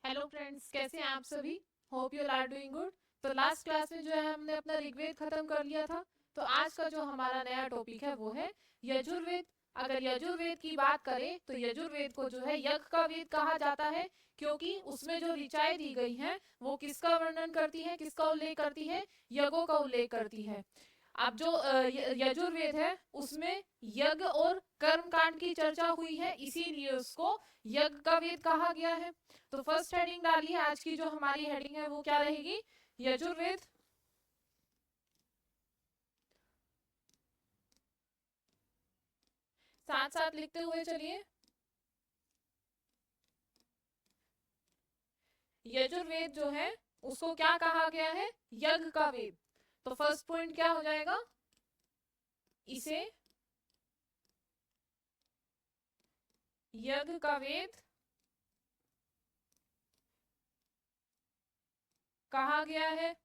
Hello friends, कैसे हैं आप सभी। Hope you are doing good. तो लास्ट क्लास में जो है हमने अपना ऋग्वेद खत्म कर लिया था। तो आज का जो हमारा नया टॉपिक है वो है यजुर्वेद। अगर यजुर्वेद की बात करें तो यजुर्वेद को जो है यज्ञ का वेद कहा जाता है, क्योंकि उसमें जो ऋचाएं दी गई हैं वो किसका वर्णन करती है, किसका उल्लेख करती है, यज्ञों का उल्लेख करती है। अब जो यजुर्वेद है उसमें यज्ञ और कर्म कांड की चर्चा हुई है, इसीलिए उसको यज्ञ का वेद कहा गया है। तो फर्स्ट हेडिंग डालिए, आज की जो हमारी हेडिंग है वो क्या रहेगी, यजुर्वेद। साथ साथ लिखते हुए चलिए। यजुर्वेद जो है उसको क्या कहा गया है, यज्ञ का वेद। तो फर्स्ट पॉइंट क्या हो जाएगा, इसे यज्ञ का वेद कहा गया है।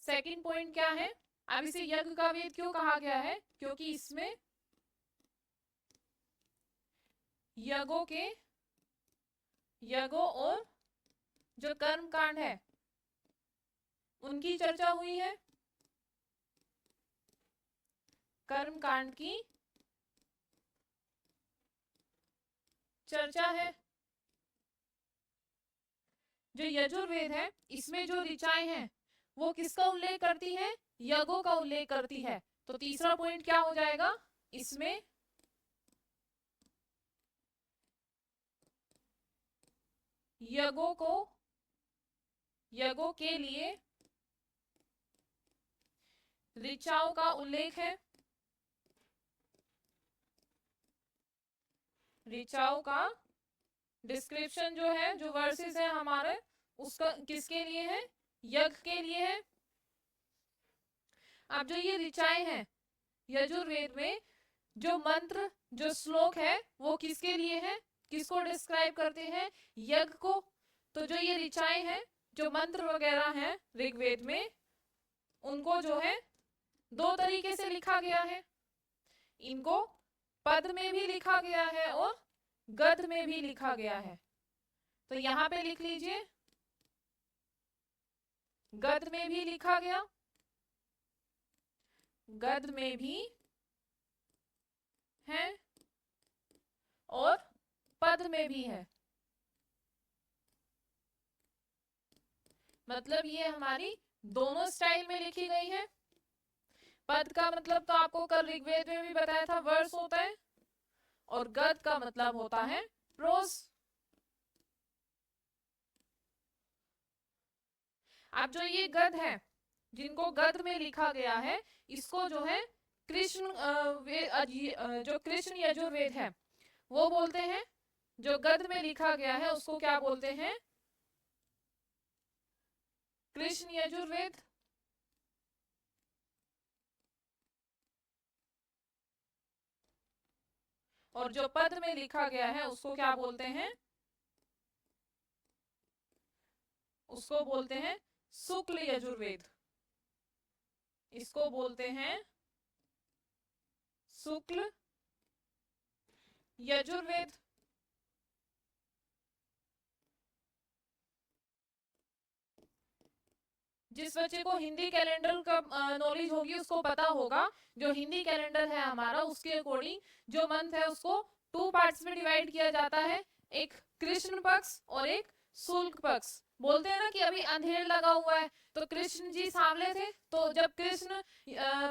सेकंड पॉइंट क्या है, अब इसे यज्ञ का वेद क्यों कहा गया है, क्योंकि इसमें यज्ञों के यज्ञों और जो कर्म कांड है उनकी चर्चा हुई है, कर्म कांड की चर्चा है। जो यजुर्वेद है इसमें जो ऋचाएं हैं वो किसका उल्लेख करती है, यज्ञों का उल्लेख करती है। तो तीसरा पॉइंट क्या हो जाएगा, इसमें यज्ञों को यज्ञों के लिए ऋचाओं का उल्लेख है, ऋचाओं का डिस्क्रिप्शन जो है, जो वर्सेस है हमारे, उसका किसके लिए है, यज्ञ के लिए है। अब जो ये ऋचाएं हैं यजुर्वेद में, जो मंत्र जो श्लोक है वो किसके लिए है, किसको डिस्क्राइब करते हैं, यज्ञ को। तो जो ये ऋचाएं हैं, जो मंत्र वगैरह हैं ऋग्वेद में, उनको जो है दो तरीके से लिखा गया है। इनको पद में भी लिखा गया है और गद्य में भी लिखा गया है। तो यहां पे लिख लीजिए, गद्य में भी लिखा गया, गद्य में भी है और पद में भी है। मतलब ये हमारी दोनों स्टाइल में लिखी गई है। पद का मतलब तो आपको कल ऋग्वेद में भी बताया था, वर्स होता है, और गद का मतलब होता है प्रोस। अब जो ये गद है, जिनको गद में लिखा गया है, इसको जो है कृष्ण जो कृष्ण यजुर्वेद है वो बोलते हैं। जो गद में लिखा गया है उसको क्या बोलते हैं, कृष्ण यजुर्वेद। और जो पद में लिखा गया है उसको क्या बोलते हैं, उसको बोलते हैं शुक्ल यजुर्वेद। इसको बोलते हैं शुक्ल यजुर्वेद। जिस बच्चे को हिंदी कैलेंडर का नॉलेज होगी उसको पता होगा, जो हिंदी कैलेंडर है हमारा उसके अकॉर्डिंग जो मंथ है उसको टू पार्ट्स में डिवाइड किया जाता है, एक कृष्ण पक्ष और एक शुक्ल पक्ष। बोलते हैं ना कि अभी अंधेर लगा हुआ है, तो कृष्ण जी सांवले थे, तो जब कृष्ण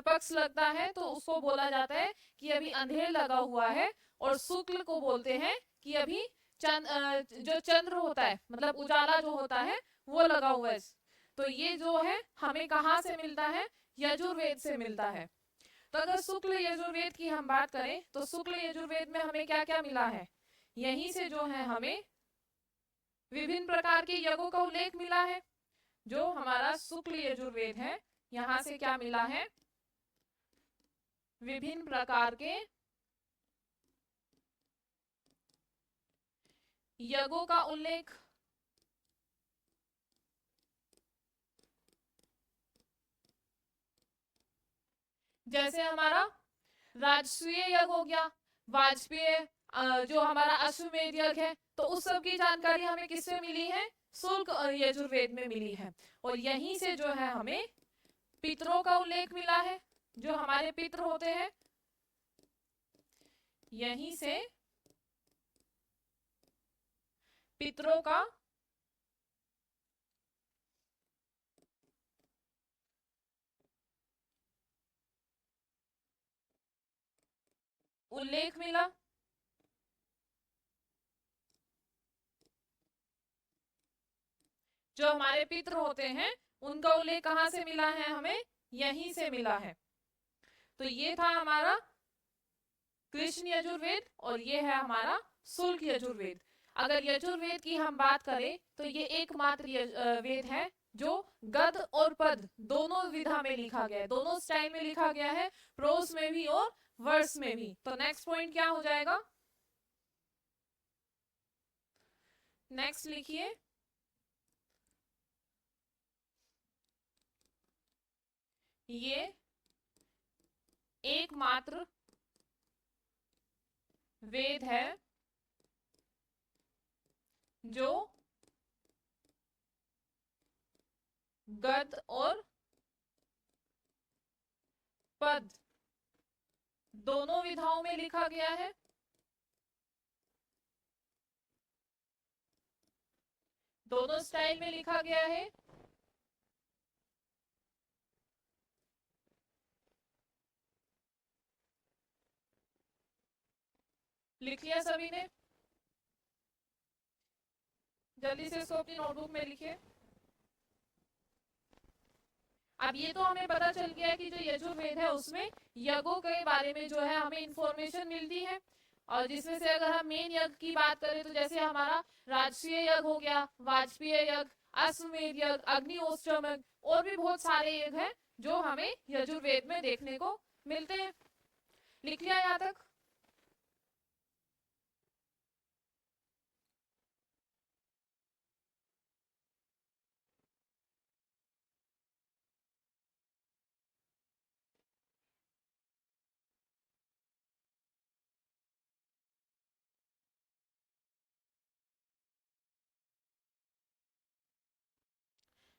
पक्ष लगता है तो उसको बोला जाता है कि अभी अंधेर लगा हुआ है। और शुक्ल को बोलते हैं कि अभी जो चंद्र होता है, मतलब उजाला जो होता है वो लगा हुआ है। तो ये जो है हमें कहाँ से मिलता है, यजुर्वेद से मिलता है। तो अगर शुक्ल यजुर्वेद की हम बात करें तो शुक्ल यजुर्वेद में हमें क्या क्या मिला है, यहीं से जो है हमें विभिन्न प्रकार के यज्ञों का उल्लेख मिला है। जो हमारा शुक्ल यजुर्वेद है, यहाँ से क्या मिला है, विभिन्न प्रकार के यज्ञों का उल्लेख। जैसे हमारा राजसूय यज्ञ हो गया, वाजपेय जो हमारा अश्वमेध यज्ञ है, तो उस सब की जानकारी हमें किससे मिली है? शुल्क यजुर्वेद में मिली है। और यहीं से जो है हमें पितरों का उल्लेख मिला है। जो हमारे पितर होते हैं, यहीं से पितरों का उल्लेख मिला। जो हमारे पितर होते हैं उनका उल्लेख कहाँ से मिला है? हमें यहीं से मिला है। तो ये था हमारा कृष्ण यजुर्वेद और ये है हमारा शुल्क यजुर्वेद। अगर यजुर्वेद की हम बात करें तो ये एकमात्र वेद है जो गद और पद दोनों विधा में लिखा गया है, दोनों स्टाइल में लिखा गया है, प्रोस में भी और वर्स में भी। तो नेक्स्ट पॉइंट क्या हो जाएगा? नेक्स्ट लिखिए, ये एकमात्र वेद है जो गद और पद दोनों विधाओं में लिखा गया है। दोनों स्टाइल में लिखा गया है। लिख लिया सभी ने? जल्दी से इसको अपनी नोटबुक में लिखिए। अब ये तो हमें पता चल गया कि जो यजुर्वेद है उसमें यज्ञों के बारे में जो है हमें इंफॉर्मेशन मिलती है। और जिसमें से अगर हम मेन यज्ञ की बात करें तो जैसे हमारा राजसूय यज्ञ हो गया, वाजपेयी यज्ञ, अश्वमेध यज्ञ, अग्निहोत्रम यज्ञ, और भी बहुत सारे यज्ञ हैं जो हमें यजुर्वेद में देखने को मिलते हैं। लिख लिया यहाँ तक?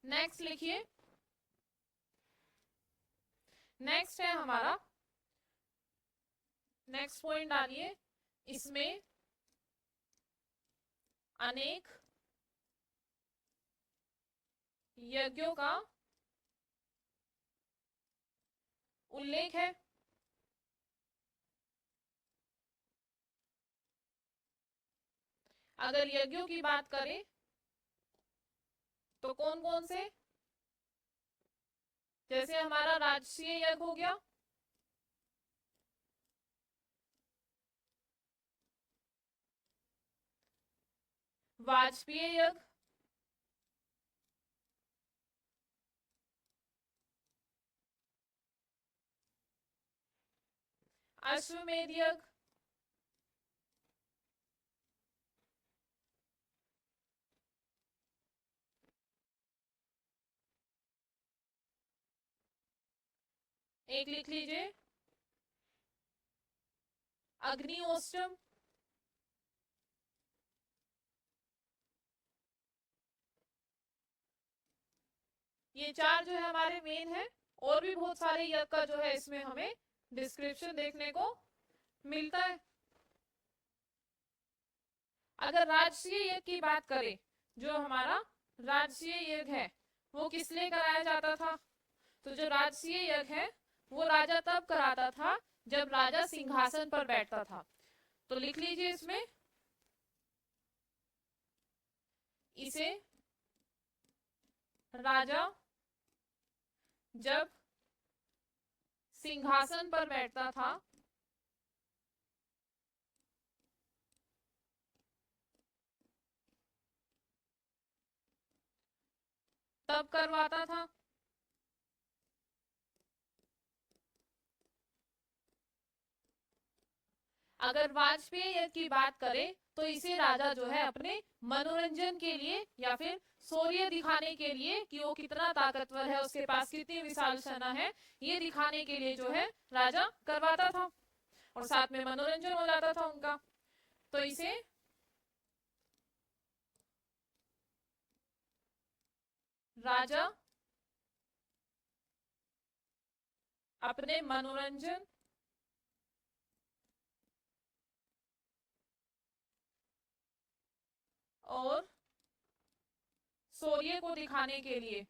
नेक्स्ट लिखिए। नेक्स्ट है हमारा, नेक्स्ट पॉइंट डालिए, इसमें अनेक यज्ञों का उल्लेख है। अगर यज्ञों की बात करें तो कौन कौन से? जैसे हमारा राजसूय यज्ञ हो गया, वाजपेयी यज्ञ, अश्वमेध यज्ञ, एक लिख लीजिए अग्निहोत्रम, ये चार जो है हमारे मेन है। और भी बहुत सारे यज्ञ का जो है इसमें हमें डिस्क्रिप्शन देखने को मिलता है। अगर राजसूय यज्ञ की बात करें, जो हमारा राजसूय यज्ञ है वो किस लिए कराया जाता था? तो जो राजसूय यज्ञ है वो राजा तब कराता था जब राजा सिंहासन पर बैठता था। तो लिख लीजिए इसमें, इसे राजा जब सिंहासन पर बैठता था तब करवाता था। अगर वाजपेयी यज्ञ की बात करें तो इसे राजा जो है अपने मनोरंजन के लिए या फिर शौर्य दिखाने के लिए कि वो कितना ताकतवर है, उसके पास कितनी विशाल सेना है, ये दिखाने के लिए जो है राजा करवाता था और साथ में मनोरंजन हो जाता था उनका। तो इसे राजा अपने मनोरंजन और शौर्य को दिखाने के लिए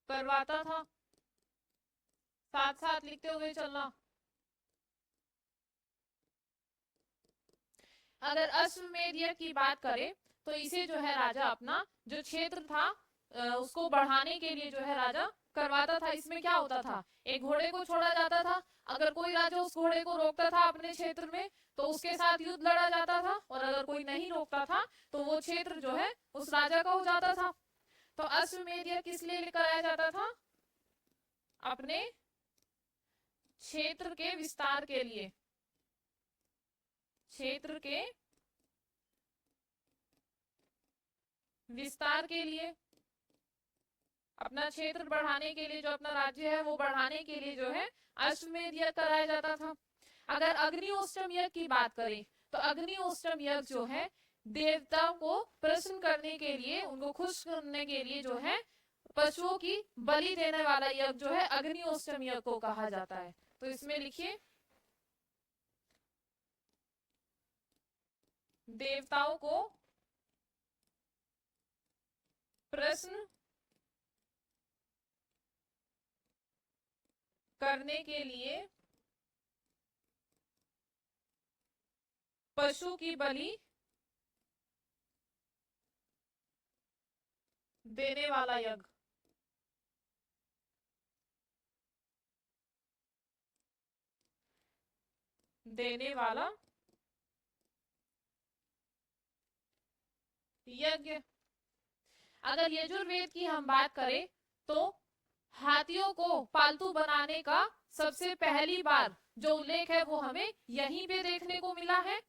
करवाता था। साथ साथ लिखते हुए चलना। अगर अश्वमेध यज्ञ की बात करें तो इसे जो है राजा अपना जो क्षेत्र था उसको बढ़ाने के लिए जो है राजा करवाता था। इसमें क्या होता था, एक घोड़े को छोड़ा जाता था, अगर कोई राजा उस घोड़े को रोकता था अपने क्षेत्र में तो उसके साथ युद्ध लड़ा जाता था, और अगर कोई नहीं रोकता था तो वो क्षेत्र जो है उस राजा का हो जाता था। तो अश्वमेध यज्ञ किस लिए कराया जाता था, अपने क्षेत्र के विस्तार के लिए, क्षेत्र के विस्तार के लिए, अपना क्षेत्र बढ़ाने के लिए, जो अपना राज्य है वो बढ़ाने के लिए जो है अश्वमेध यज्ञ कराया जाता था। अगर अग्निहोत्रम यज्ञ की बात करें तो अग्निहोत्रम यज्ञ जो है देवताओं को प्रसन्न करने के लिए, उनको खुश करने के लिए जो है पशुओं की बलि देने वाला यज्ञ जो है अग्निहोत्रम यज्ञ को कहा जाता है। तो इसमें लिखिए देवताओं को प्रसन्न करने के लिए पशु की बलि देने वाला यज्ञ। देने वाला यज्ञ। अगर यजुर्वेद की हम बात करें तो हाथियों को पालतू बनाने का सबसे पहली बार जो उल्लेख है वो हमें यहीं पे देखने को मिला है।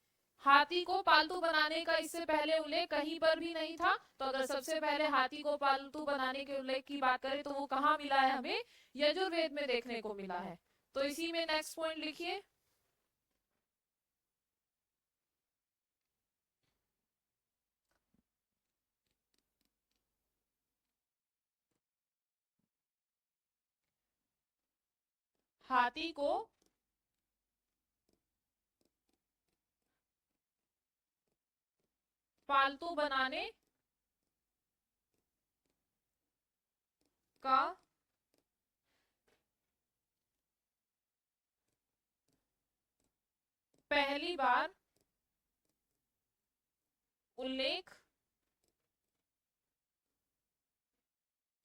हाथी को पालतू बनाने का इससे पहले उल्लेख कहीं पर भी नहीं था। तो अगर सबसे पहले हाथी को पालतू बनाने के उल्लेख की बात करें तो वो कहाँ मिला है, हमें यजुर्वेद में देखने को मिला है। तो इसी में नेक्स्ट पॉइंट लिखिए, हाथी को पालतू बनाने का पहली बार उल्लेख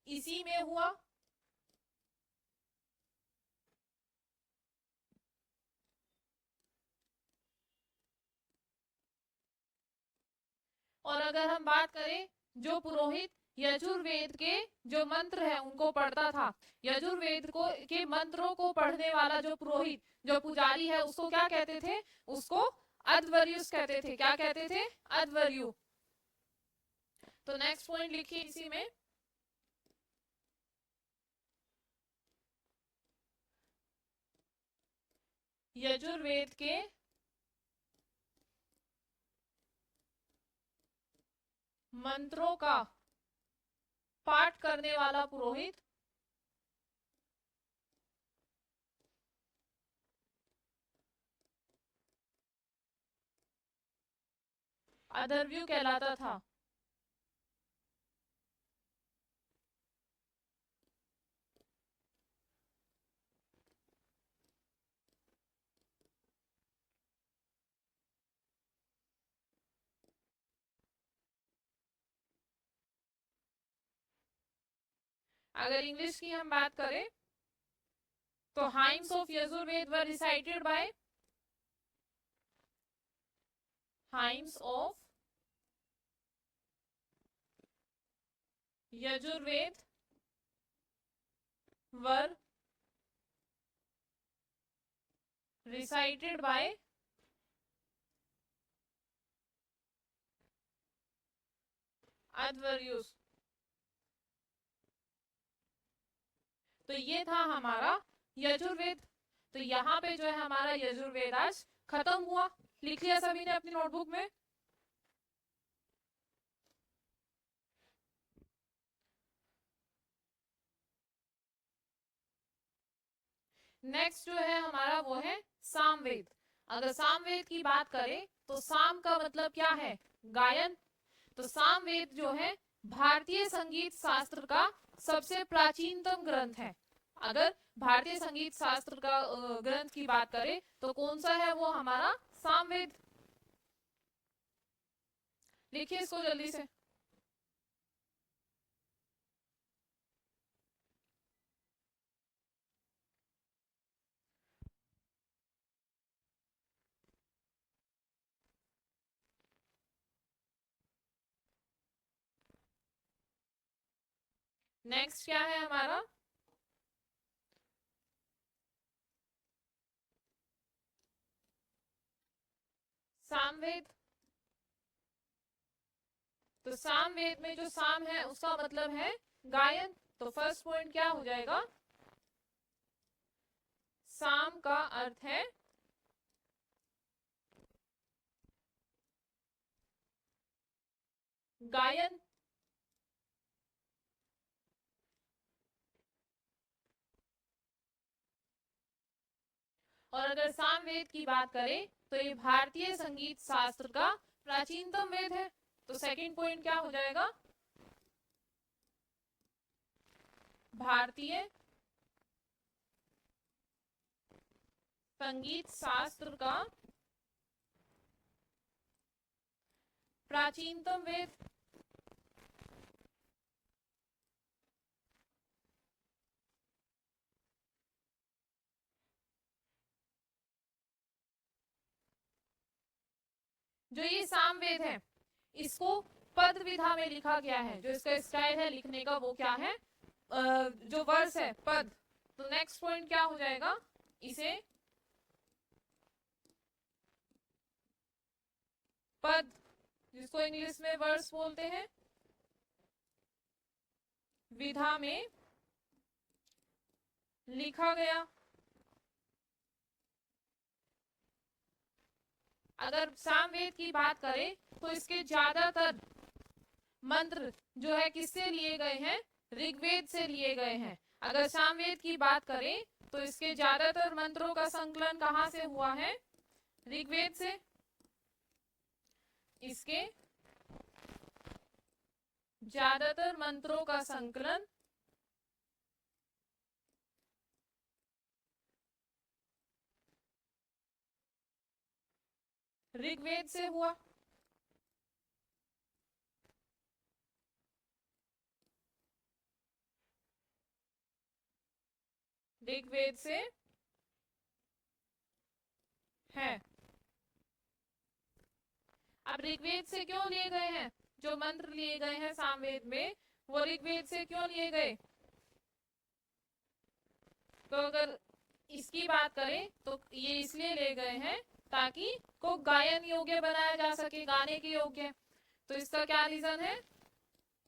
इसी में हुआ। और अगर हम बात करें जो पुरोहित यजुर्वेद के जो मंत्र है उनको पढ़ता था, यजुर्वेद को के मंत्रों को पढ़ने वाला जो पुरोहित जो पुजारी है उसको क्या कहते थे, उसको अध्वर्युस कहते थे। क्या कहते थे, अध्वर्यु। तो नेक्स्ट पॉइंट लिखिए इसी में, यजुर्वेद के मंत्रों का पाठ करने वाला पुरोहित अध्वर्यु कहलाता था। अगर इंग्लिश की हम बात करें तो hymns of Yajurveda were recited by hymns of Yajurveda were recited by अध्वर्युस। तो ये था हमारा यजुर्वेद। तो यहाँ पे जो है हमारा यजुर्वेद आज खत्म हुआ। लिख लिया सभी ने अपनी नोटबुक में? नेक्स्ट जो है हमारा वो है सामवेद। अगर सामवेद की बात करें तो साम का मतलब क्या है? गायन। तो सामवेद जो है भारतीय संगीत शास्त्र का सबसे प्राचीनतम ग्रंथ है। अगर भारतीय संगीत शास्त्र का ग्रंथ की बात करें तो कौन सा है वो? हमारा सामवेद। लिखिए इसको जल्दी से। नेक्स्ट क्या है हमारा? सामवेद। तो सामवेद में जो साम है उसका मतलब है गायन। तो फर्स्ट पॉइंट क्या हो जाएगा? साम का अर्थ है गायन। और अगर सामवेद की बात करें तो ये भारतीय संगीत शास्त्र का प्राचीनतम वेद है। तो सेकंड पॉइंट क्या हो जाएगा? भारतीय संगीत शास्त्र का प्राचीनतम वेद। जो ये सामवेद है इसको पद विधा में लिखा गया है। जो इसका स्टाइल है लिखने का वो क्या है? जो वर्स है पद। तो नेक्स्ट पॉइंट क्या हो जाएगा? इसे पद, जिसको इंग्लिश में वर्स बोलते हैं, विधा में लिखा गया। अगर सामवेद की बात करें तो इसके ज्यादातर मंत्र जो है किससे लिए गए हैं? ऋग्वेद से लिए गए हैं। अगर सामवेद की बात करें तो इसके ज्यादातर मंत्रों का संकलन कहाँ से हुआ है? ऋग्वेद से। इसके ज्यादातर मंत्रों का संकलन ऋग्वेद से हुआ। ऋग्वेद से है। अब ऋग्वेद से क्यों लिए गए हैं? जो मंत्र लिए गए हैं सामवेद में वो ऋग्वेद से क्यों लिए गए? तो अगर इसकी बात करें तो ये इसलिए ले गए हैं ताकि को गायन योग्य बनाया जा सके, गाने के योग्य। तो इसका क्या रीजन है?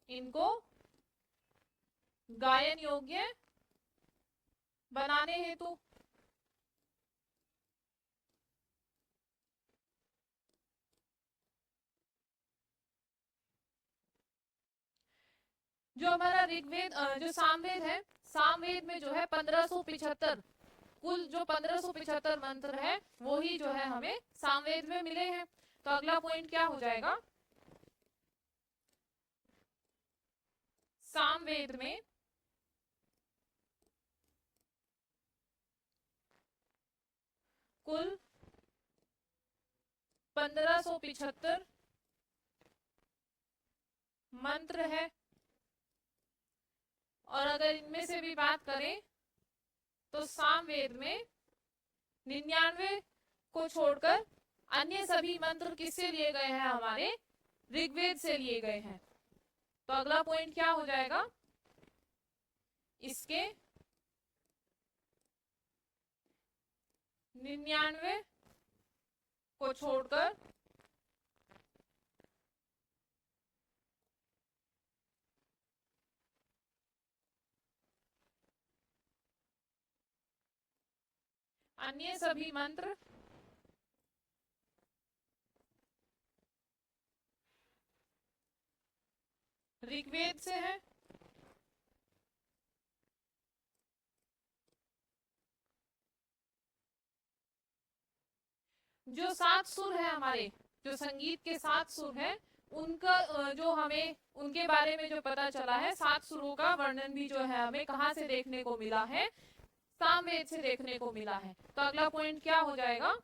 इनको गायन योग्य बनाने हेतु। जो हमारा ऋग्वेद जो सामवेद है, सामवेद में जो है 1575 कुल जो 1575 मंत्र है वो ही जो है हमें सामवेद में मिले हैं। तो अगला पॉइंट क्या हो जाएगा? सामवेद में कुल 1575 मंत्र है। और अगर इनमें से भी बात करें तो सामवेद में 99 को छोड़कर अन्य सभी मंत्र किससे लिए गए हैं? हमारे ऋग्वेद से लिए गए हैं। तो अगला पॉइंट क्या हो जाएगा? इसके 99 को छोड़कर अन्य सभी मंत्र ऋग्वेद से है। जो 7 सुर है हमारे, जो संगीत के 7 सुर है, उनका जो हमें उनके बारे में जो पता चला है, 7 सुरों का वर्णन भी जो है हमें कहाँ से देखने को मिला है, सामवेद से देखने को मिला है। तो अगला पॉइंट क्या हो जाएगा,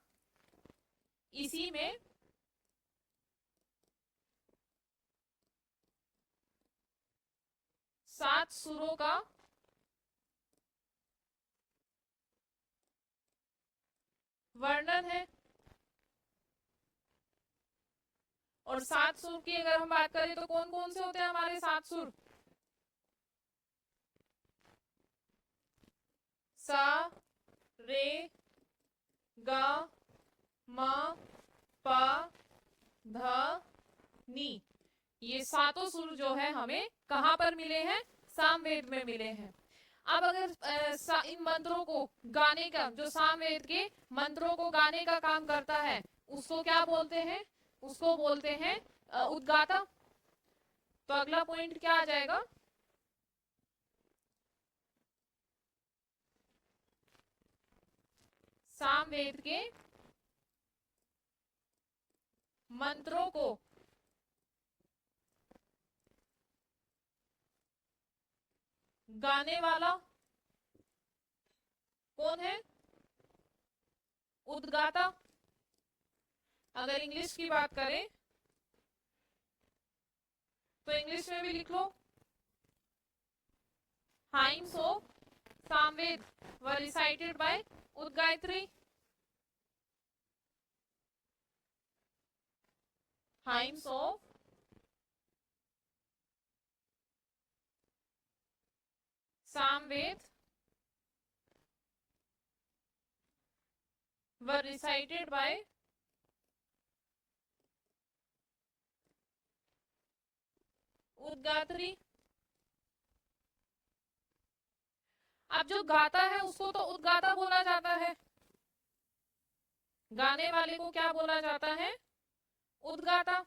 इसी में सात सुरों का वर्णन है। और 7 सुर की अगर हम बात करें तो कौन कौन से होते हैं हमारे 7 सुर, सा रे गा म प ध नी। ये सातों सुर जो है हमें कहाँ पर मिले हैं, सामवेद में मिले हैं। अब अगर इन मंत्रों को गाने का, जो सामवेद के मंत्रों को गाने का काम करता है, उसको क्या बोलते हैं, उसको बोलते हैं उद्गाता। तो अगला पॉइंट क्या आ जाएगा, सामवेद के मंत्रों को गाने वाला कौन है, उद्गाता। अगर इंग्लिश की बात करें तो इंग्लिश में भी लिख लो, hymns of Samaveda were recited by Udgatri. Hymns of Samaveda were recited by Udgatri. अब जो गाता है उसको तो उद्गाता बोला जाता है, गाने वाले को क्या बोला जाता है, उद्गाता।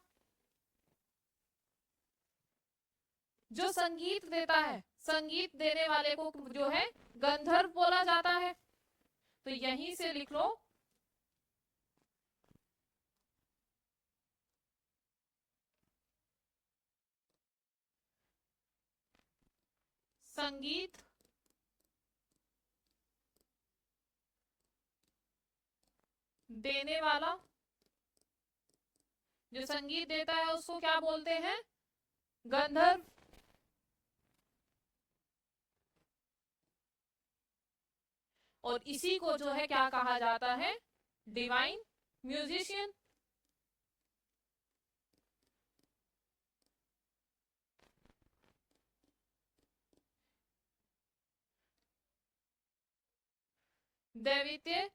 जो संगीत देता है, संगीत देने वाले को जो है गंधर्व बोला जाता है। तो यहीं से लिख लो, संगीत देने वाला, जो संगीत देता है उसको क्या बोलते हैं, गंधर्व। और इसी को जो है क्या कहा जाता है, डिवाइन म्यूजिशियन। दैवित्य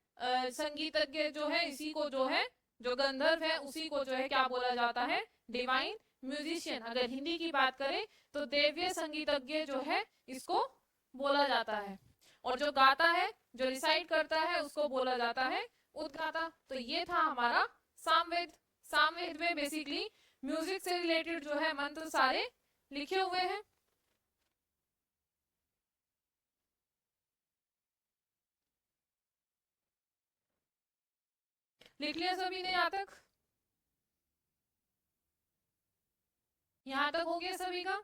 संगीतज्ञ जो है, इसी को जो है, जो गंधर्व है उसी को जो है क्या बोला जाता है, डिवाइन म्यूजिशियन। अगर हिंदी की बात करें तो देव्य संगीतज्ञ जो है इसको बोला जाता है। और जो गाता है, जो रिसाइट करता है, उसको बोला जाता है उद्गाता। तो ये था हमारा सामवेद। सामवेद में बेसिकली म्यूजिक से रिलेटेड जो है मंत्र सारे लिखे हुए हैं। लिख लिया सभी ने, यहाँ तक, यहाँ तक हो गया सभी का।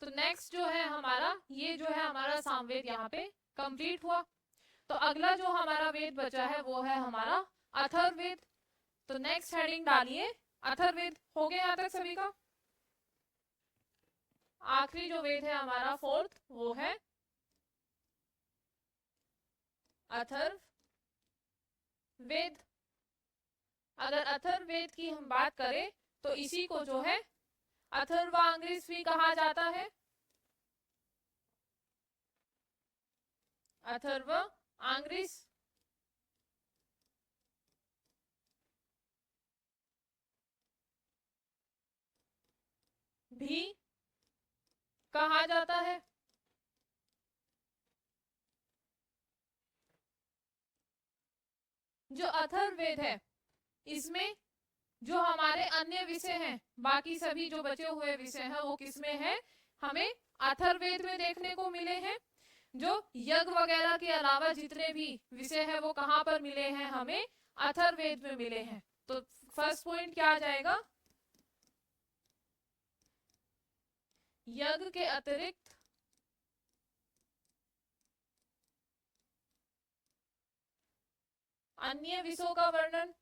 तो नेक्स्ट जो है हमारा, ये जो है हमारा सामवेद यहाँ पे कंप्लीट हुआ। तो अगला जो हमारा वेद बचा है वो है हमारा अथर्ववेद। तो नेक्स्ट हेडिंग डालिए अथर्ववेद। हो गया यहाँ तक सभी का। आखिरी जो वेद है हमारा फोर्थ, वो है अथर्ववेद। अगर अथर्ववेद की हम बात करें तो इसी को जो है अथर्वांगिस भी कहा जाता है। अथर्वांगिस भी कहा जाता है। जो अथर्ववेद है इसमें जो हमारे अन्य विषय हैं, बाकी सभी जो बचे हुए विषय हैं वो किसमें है, हमें अथर्ववेद में देखने को मिले हैं। जो यज्ञ वगैरह के अलावा जितने भी विषय हैं वो कहाँ पर मिले हैं, हमें अथर्ववेद में मिले हैं। तो फर्स्ट पॉइंट क्या आ जाएगा, यज्ञ के अतिरिक्त अन्य विषयों का वर्णन।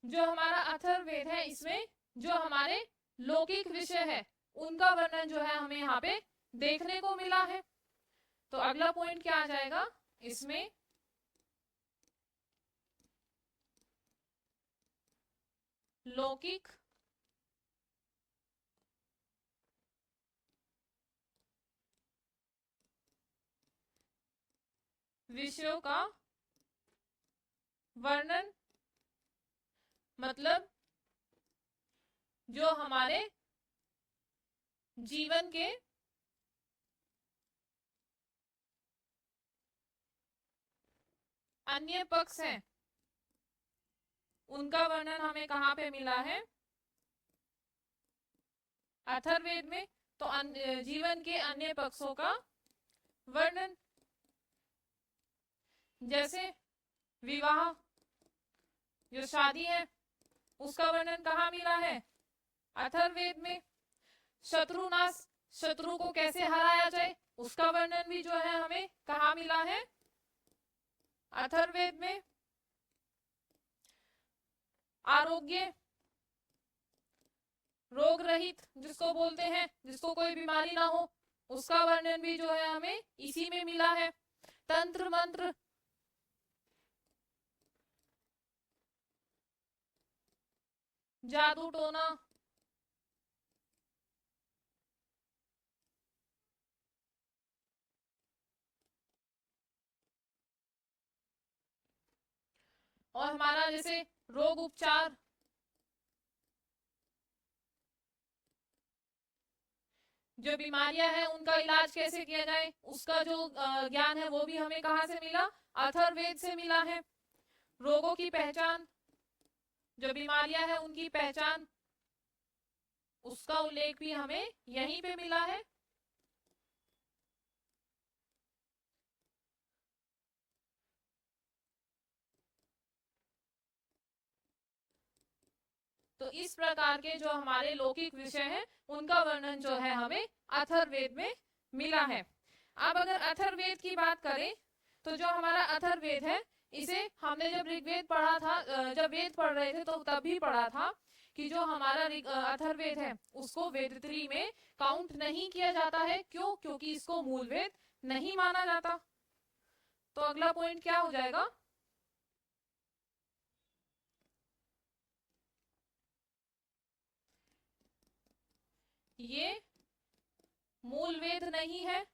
जो हमारा अथर्ववेद है इसमें जो हमारे लौकिक विषय है उनका वर्णन जो है हमें यहाँ पे देखने को मिला है। तो अगला पॉइंट क्या आ जाएगा, इसमें लौकिक विषयों का वर्णन, मतलब जो हमारे जीवन के अन्य पक्ष हैं उनका वर्णन हमें कहाँ पे मिला है, अथर्ववेद में। तो जीवन के अन्य पक्षों का वर्णन, जैसे विवाह, जो शादी है उसका वर्णन कहाँ मिला है, अथर्ववेद में। शत्रुनाश, शत्रु को कैसे हराया जाए उसका वर्णन भी जो है हमें कहाँ मिला है, अथर्ववेद में। आरोग्य, रोग रहित जिसको बोलते हैं, जिसको कोई बीमारी ना हो, उसका वर्णन भी जो है हमें इसी में मिला है। तंत्र मंत्र, जादू टोना, और हमारा जैसे रोग उपचार, जो बीमारियां हैं उनका इलाज कैसे किया जाए उसका जो ज्ञान है वो भी हमें कहाँ से मिला, अथर्ववेद से मिला है। रोगों की पहचान, जो बीमारियां हैं उनकी पहचान, उसका उल्लेख भी हमें यहीं पे मिला है। तो इस प्रकार के जो हमारे लौकिक विषय हैं उनका वर्णन जो है हमें अथर्ववेद में मिला है। अब अगर अथर्ववेद की बात करें तो जो हमारा अथर्ववेद है इसे हमने जब ऋग्वेद पढ़ा था, जब वेद पढ़ रहे थे तो तब भी पढ़ा था कि जो हमारा अथर्ववेद है उसको वेदत्री में काउंट नहीं किया जाता है। क्यों? क्योंकि इसको मूल वेद नहीं माना जाता। तो अगला पॉइंट क्या हो जाएगा, ये मूल वेद नहीं है,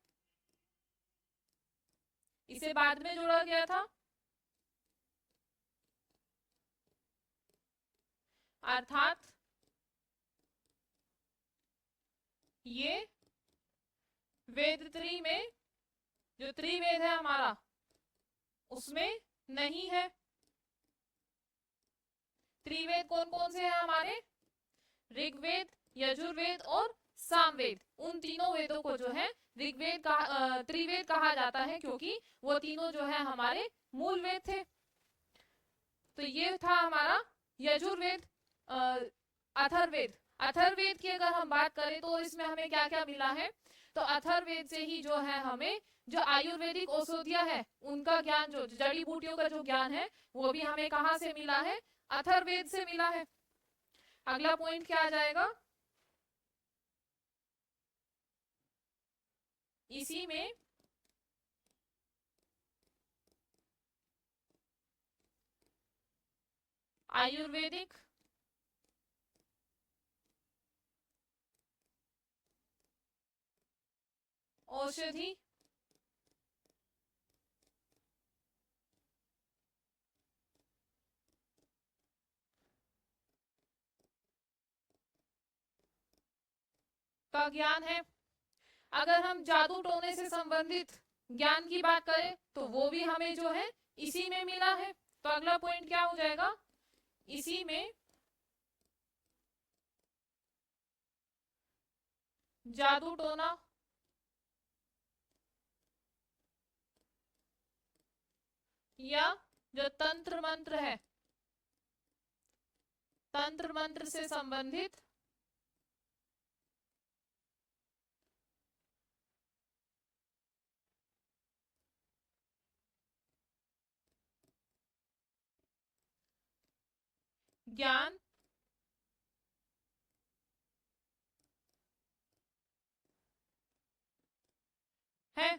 इसे बाद में जोड़ा गया था। अर्थात ये वेदत्री में, जो त्रिवेद है हमारा उसमें नहीं है। त्रिवेद कौन कौन से हैं हमारे, ऋग्वेद, यजुर्वेद और सामवेद। उन तीनों वेदों को जो है ऋग्वेद का त्रिवेद कहा जाता है क्योंकि वो तीनों जो है हमारे मूल वेद थे। तो ये था हमारा यजुर्वेद। अथर्ववेद, अथर्ववेद की अगर हम बात करें तो इसमें हमें क्या क्या मिला है, तो अथर्ववेद से ही जो है हमें जो आयुर्वेदिक औषधियां है उनका ज्ञान, जो जड़ी बूटियों का जो ज्ञान है वो भी हमें कहाँ से मिला है, अथर्ववेद से मिला है। अगला पॉइंट क्या आ जाएगा, इसी में आयुर्वेदिक औषधि का ज्ञान है। अगर हम जादू टोने से संबंधित ज्ञान की बात करें तो वो भी हमें जो है इसी में मिला है। तो अगला पॉइंट क्या हो जाएगा, इसी में जादू टोना या जो तंत्र मंत्र है, तंत्र मंत्र से संबंधित ज्ञान है।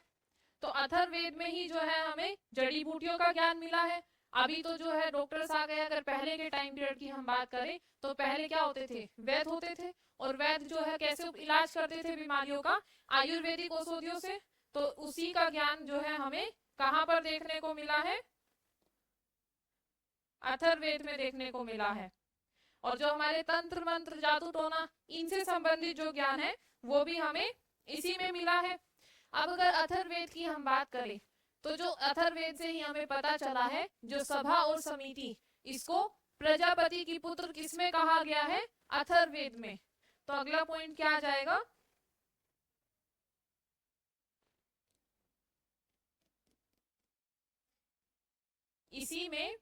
तो अथर्ववेद में ही जो है हमें जड़ी बूटियों का ज्ञान मिला है। अभी तो जो है डॉक्टर्स आ गए। अगर पहले के टाइम पीरियड की हम बात करें तो पहले क्या होते थे, वैद्य होते थे। और वैद्य जो है कैसे इलाज करते थे बीमारियों का, आयुर्वेदिक औषधियों से। तो उसी का ज्ञान जो है हमें कहाँ पर देखने को मिला है, अथर्ववेद में देखने को मिला है। और जो हमारे तंत्र मंत्र जादू टोना इनसे संबंधित जो ज्ञान है वो भी हमें इसी में मिला है। अब अगर अथर्ववेद की हम बात करें तो जो अथर्ववेद से ही हमें पता चला है जो सभा और समिति, इसको प्रजापति की पुत्र किसमें कहा गया है, अथर्ववेद में। तो अगला पॉइंट क्या आ जाएगा, इसी में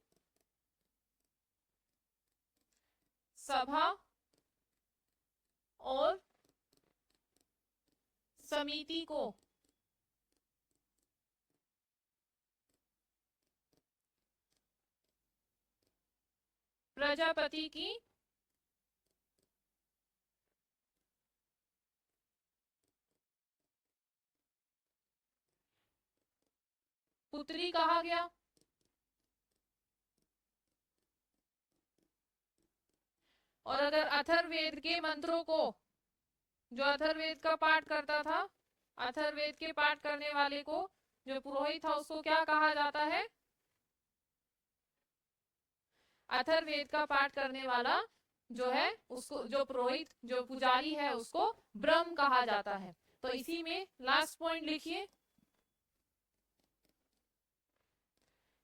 सभा और समिति को प्रजापति की पुत्री कहा गया। और अगर अथर्ववेद के मंत्रों को, जो अथर्ववेद का पाठ करता था, अथर्ववेद के पाठ करने वाले को, जो पुरोहित था, उसको क्या कहा जाता है, अथर्ववेद का पाठ करने वाला जो है उसको, जो पुरोहित जो पुजारी है उसको ब्रह्म कहा जाता है। तो इसी में लास्ट पॉइंट लिखिए,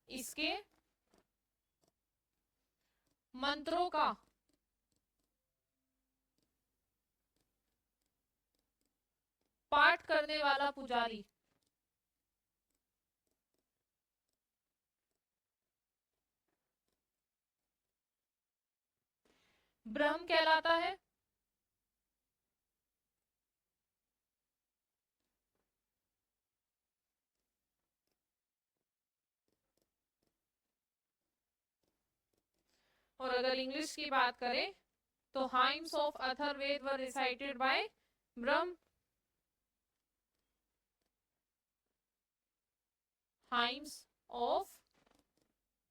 इसके मंत्रों का पाठ करने वाला पुजारी ब्रह्म कहलाता है। और अगर इंग्लिश की बात करें तो hymns of Atharvaveda were recited by Brahma, hymns of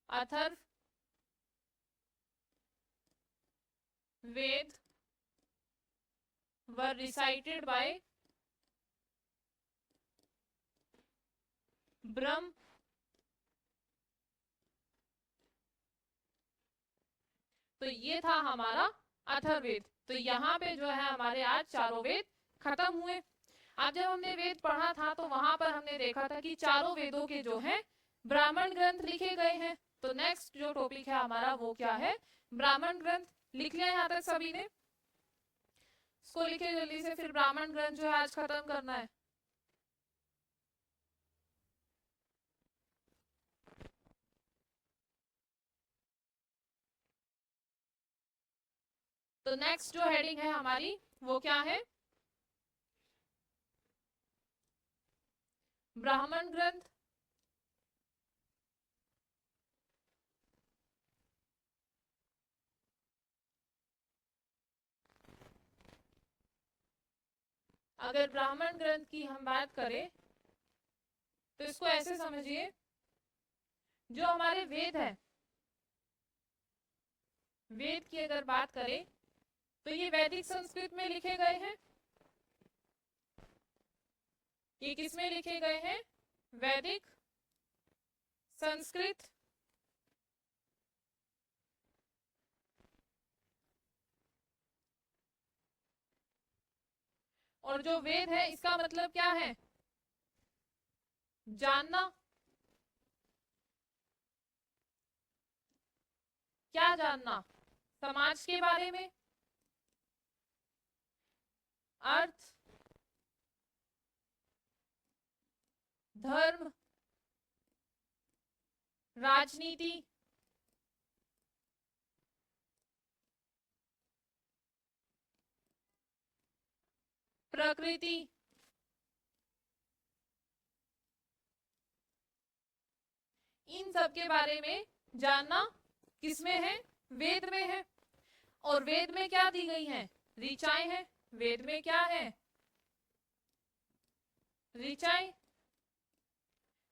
Atharvaveda were recited by Brahma. तो ये था हमारा अथर्ववेद। तो यहाँ पे जो है हमारे आज चारों वेद खत्म हुए। आज जब हमने वेद पढ़ा था तो वहां पर हमने देखा था कि चारों वेदों के जो है ब्राह्मण ग्रंथ लिखे गए हैं। तो नेक्स्ट जो टॉपिक है हमारा वो क्या है, ब्राह्मण ग्रंथ। लिख लिया यहाँ तक सभी ने, इसको लिखे जल्दी से, फिर ब्राह्मण ग्रंथ जो है आज खत्म करना है। तो नेक्स्ट जो हेडिंग है हमारी वो क्या है, ब्राह्मण ग्रंथ। अगर ब्राह्मण ग्रंथ की हम बात करें तो इसको ऐसे समझिए, जो हमारे वेद है, वेद की अगर बात करें तो ये वैदिक संस्कृत में लिखे गए हैं। ये किस में लिखे गए हैं, वैदिक संस्कृत। और जो वेद है इसका मतलब क्या है? जानना। क्या जानना? समाज के बारे में, अर्थ, धर्म, राजनीति, प्रकृति, इन सब के बारे में जानना किसमें है? वेद में है। और वेद में क्या दी गई है? ऋचाएं हैं। वेद में क्या है? ऋचाएं,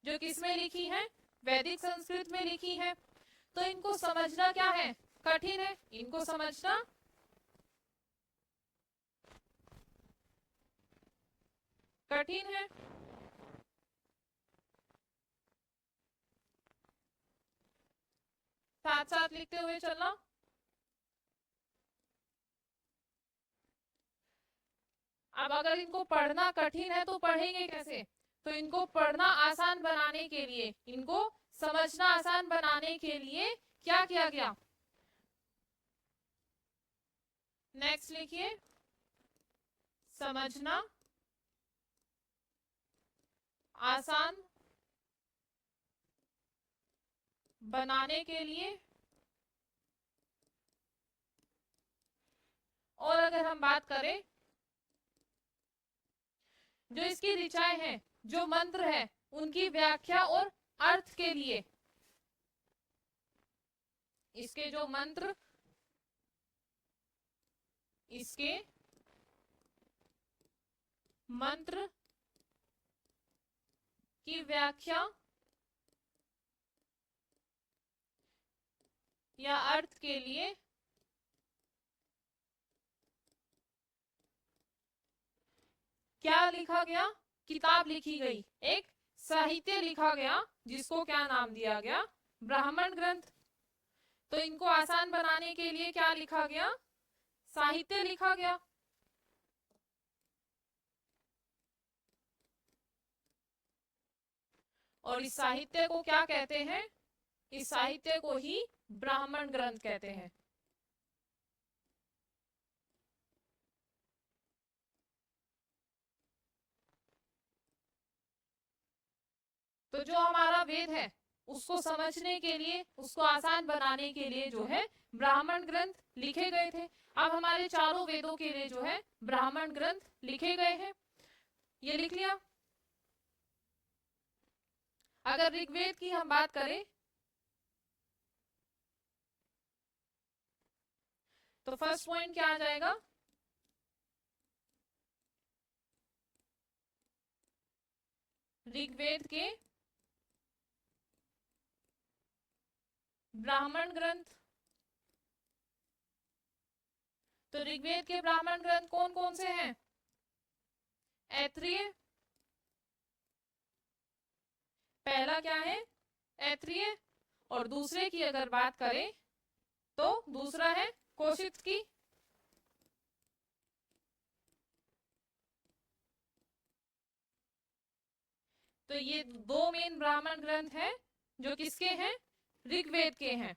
जो किसमें लिखी है? वैदिक संस्कृत में लिखी है। तो इनको समझना क्या है? कठिन है। इनको समझना कठिन है। साथ साथ लिखते हुए चलना। अब अगर इनको पढ़ना कठिन है तो पढ़ेंगे कैसे? तो इनको पढ़ना आसान बनाने के लिए, इनको समझना आसान बनाने के लिए क्या किया गया? नेक्स्ट लिखिए, समझना आसान बनाने के लिए। और अगर हम बात करें जो इसकी ऋचाएं हैं, जो मंत्र है, उनकी व्याख्या और अर्थ के लिए, इसके जो मंत्र, इसके मंत्र की व्याख्या या अर्थ के लिए क्या लिखा गया? किताब लिखी गई, एक साहित्य लिखा गया, जिसको क्या नाम दिया गया? ब्राह्मण ग्रंथ। तो इनको आसान बनाने के लिए क्या लिखा गया? साहित्य लिखा गया। और इस साहित्य को क्या कहते हैं? इस साहित्य को ही ब्राह्मण ग्रंथ कहते हैं। तो जो हमारा वेद है उसको समझने के लिए, उसको आसान बनाने के लिए जो है ब्राह्मण ग्रंथ लिखे गए थे। अब हमारे चारों वेदों के लिए जो है ब्राह्मण ग्रंथ लिखे गए हैं। ये लिख लिया। अगर ऋग्वेद की हम बात करें तो फर्स्ट पॉइंट क्या आ जाएगा? ऋग्वेद के ब्राह्मण ग्रंथ। तो ऋग्वेद के ब्राह्मण ग्रंथ कौन कौन से हैं? ऐत्रेय, पहला क्या है? ऐत्रेय। और दूसरे की अगर बात करें तो दूसरा है कौशिक। तो ये दो मेन ब्राह्मण ग्रंथ हैं जो किसके हैं? ऋग्वेद के हैं।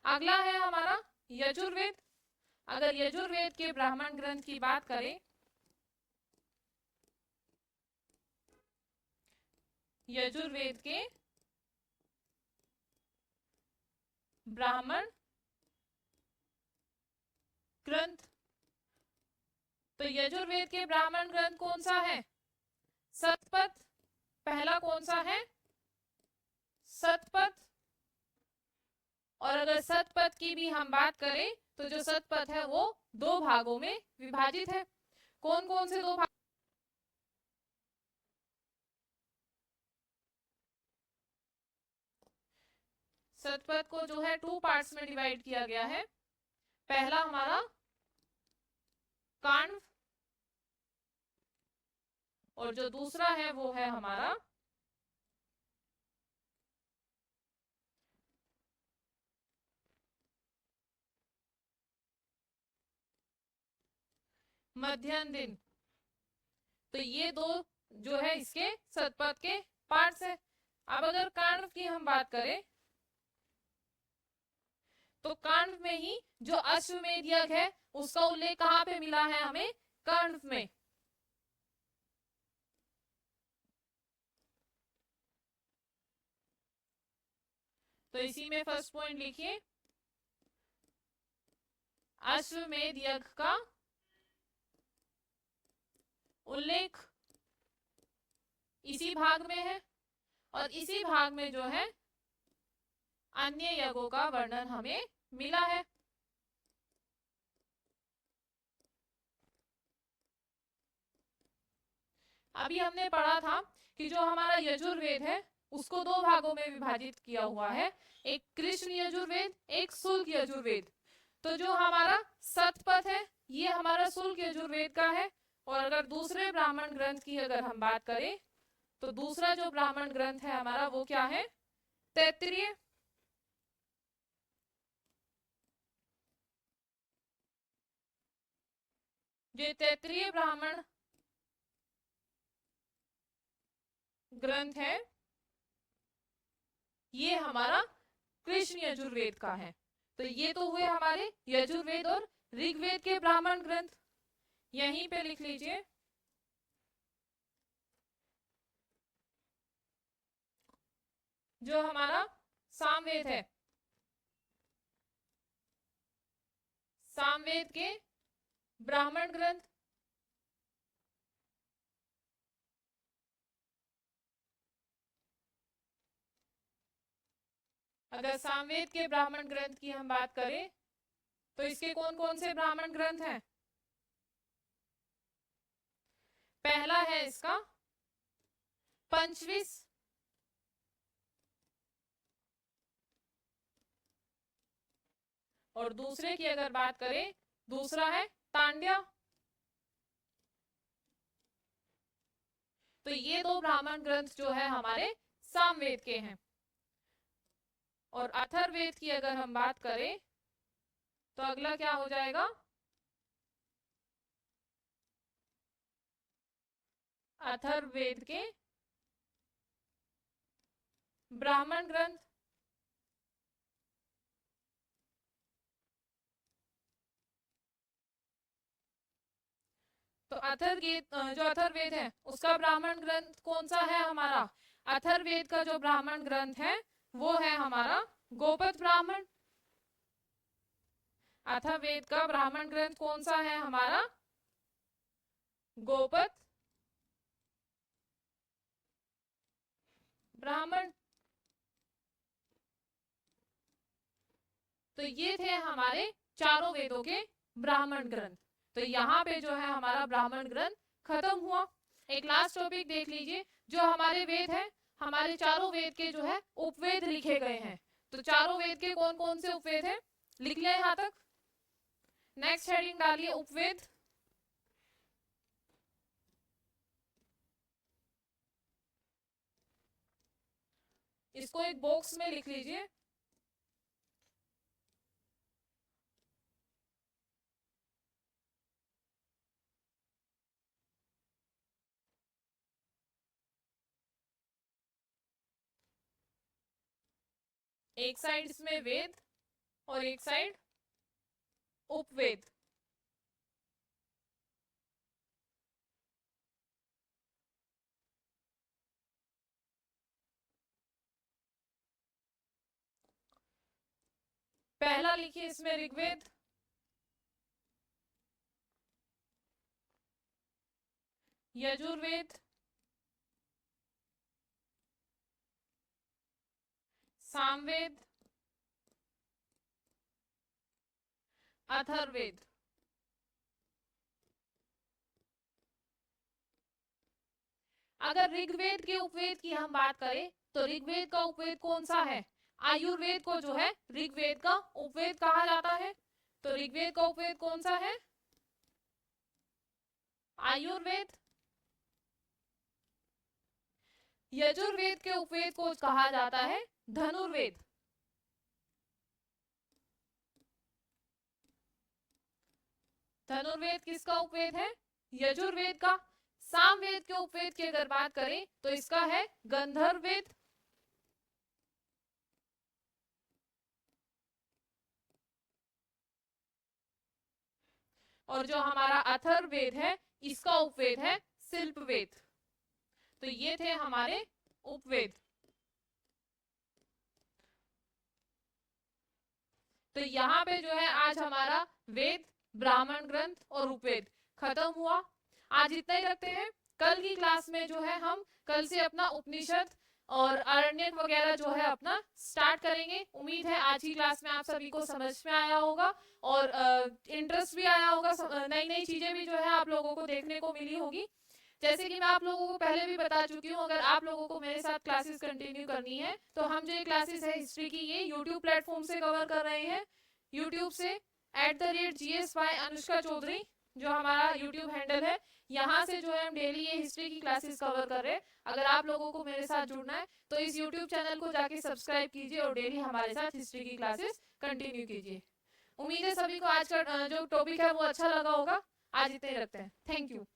अगला है हमारा यजुर्वेद। अगर यजुर्वेद के ब्राह्मण ग्रंथ की बात करें, यजुर्वेद के ब्राह्मण ग्रंथ, तो यजुर्वेद के ब्राह्मण ग्रंथ कौन सा है? सतपथ। पहला कौन सा है? सतपथ। और अगर सतपथ की भी हम बात करें तो जो सतपथ है वो दो भागों में विभाजित है। कौन कौन से दो भाग? सतपथ को जो है 2 पार्ट्स में डिवाइड किया गया है। पहला हमारा कांड, और जो दूसरा है वो है हमारा मध्याह्न दिन। तो ये दो जो है इसके सतपथ के पार्ट्स है। अब अगर कांड की हम बात करें तो कांड में ही जो अश्वमेध यज्ञ है उसका उल्लेख कहाँ पे मिला है हमें? कांड में। तो इसी में फर्स्ट पॉइंट लिखिए, अश्वमेध यज्ञ का उल्लेख इसी भाग में है और इसी भाग में जो है अन्य यज्ञों का वर्णन हमें मिला है। अभी हमने पढ़ा था कि जो हमारा यजुर्वेद है उसको दो भागों में विभाजित किया हुआ है, एक कृष्ण यजुर्वेद, एक शुल्क यजुर्वेद। तो जो हमारा सतपथ है ये हमारा शुल्क यजुर्वेद का है। और अगर दूसरे ब्राह्मण ग्रंथ की अगर हम बात करें तो दूसरा जो ब्राह्मण ग्रंथ है हमारा वो क्या है? तैत्तिरीय। जो तैत्तिरीय ब्राह्मण ग्रंथ है ये हमारा कृष्ण यजुर्वेद का है। तो ये तो हुए हमारे यजुर्वेद और ऋग्वेद के ब्राह्मण ग्रंथ। यहीं पे लिख लीजिए, जो हमारा सामवेद है, सामवेद के ब्राह्मण ग्रंथ। अगर सामवेद के ब्राह्मण ग्रंथ की हम बात करें तो इसके कौन कौन से ब्राह्मण ग्रंथ हैं? पहला है इसका पंचविश, और दूसरे की अगर बात करें दूसरा है तांड्या। तो ये दो ब्राह्मण ग्रंथ जो है हमारे सामवेद के हैं। और अथर्ववेद की अगर हम बात करें तो अगला क्या हो जाएगा? अथर्ववेद के ब्राह्मण ग्रंथ। तो जो अथर्ववेद है उसका ब्राह्मण ग्रंथ कौन सा है हमारा? अथर्ववेद का जो ब्राह्मण ग्रंथ है वो है हमारा गोपद ब्राह्मण। अथर्ववेद का ब्राह्मण ग्रंथ कौन सा है हमारा? गोपद ब्राह्मण। तो ये थे हमारे चारों वेदों के ब्राह्मण ग्रंथ। तो यहाँ पे जो है हमारा ब्राह्मण ग्रंथ खत्म हुआ। एक लास्ट टॉपिक देख लीजिए, जो हमारे वेद है, हमारे चारों वेद के जो है उपवेद लिखे गए हैं। तो चारों वेद के कौन कौन से उपवेद हैं लिख लिया यहाँ तक? नेक्स्ट हेडिंग डालिए उपवेद। इसको एक बॉक्स में लिख लीजिए। एक साइड इसमें वेद और एक साइड उपवेद। पहला लिखिए इसमें ऋग्वेद, यजुर्वेद, सामवेद, अथर्ववेद। अगर ऋग्वेद के उपवेद की हम बात करें तो ऋग्वेद का उपवेद कौन सा है? आयुर्वेद को जो है ऋग्वेद का उपवेद कहा जाता है। तो ऋग्वेद का उपवेद कौन सा है? आयुर्वेद। यजुर्वेद के उपवेद को कहा जाता है धनुर्वेद। धनुर्वेद किसका उपवेद है? यजुर्वेद का। सामवेद के उपवेद की अगर बात करें तो इसका है गंधर्व वेद, और जो हमारा अथर्ववेद है इसका उपवेद है शिल्पवेद। तो ये थे हमारे उपवेद। तो यहाँ पे जो है आज हमारा वेद, ब्राह्मण ग्रंथ और उपवेद खत्म हुआ। आज इतना ही रखते हैं। कल की क्लास में जो है हम कल से अपना उपनिषद और आरण्यक वगैरह जो है अपना स्टार्ट करेंगे। उम्मीद है आज की क्लास में आप सभी को समझ में आया होगा और इंटरेस्ट भी आया होगा, नई नई चीजें भी जो है आप लोगों को देखने को मिली होगी। जैसे कि मैं आप लोगों को पहले भी बता चुकी हूँ, अगर आप लोगों को मेरे साथ क्लासेस कंटिन्यू करनी है तो हम जो ये क्लासेस है हिस्ट्री की ये यूट्यूब प्लेटफॉर्म से कवर कर रहे हैं। यूट्यूब से @GS अनुष्का चौधरी जो हमारा यूट्यूब हैंडल है, यहाँ से जो है हम डेली ये हिस्ट्री की क्लासेस कवर कर रहे हैं। अगर आप लोगों को मेरे साथ जुड़ना है तो इस यूट्यूब चैनल को जाके सब्सक्राइब कीजिए और डेली हमारे साथ हिस्ट्री की क्लासेस कंटिन्यू कीजिए। उम्मीद है सभी को आज का जो टॉपिक है वो अच्छा लगा होगा। आज इतने रखते हैं। Thank you.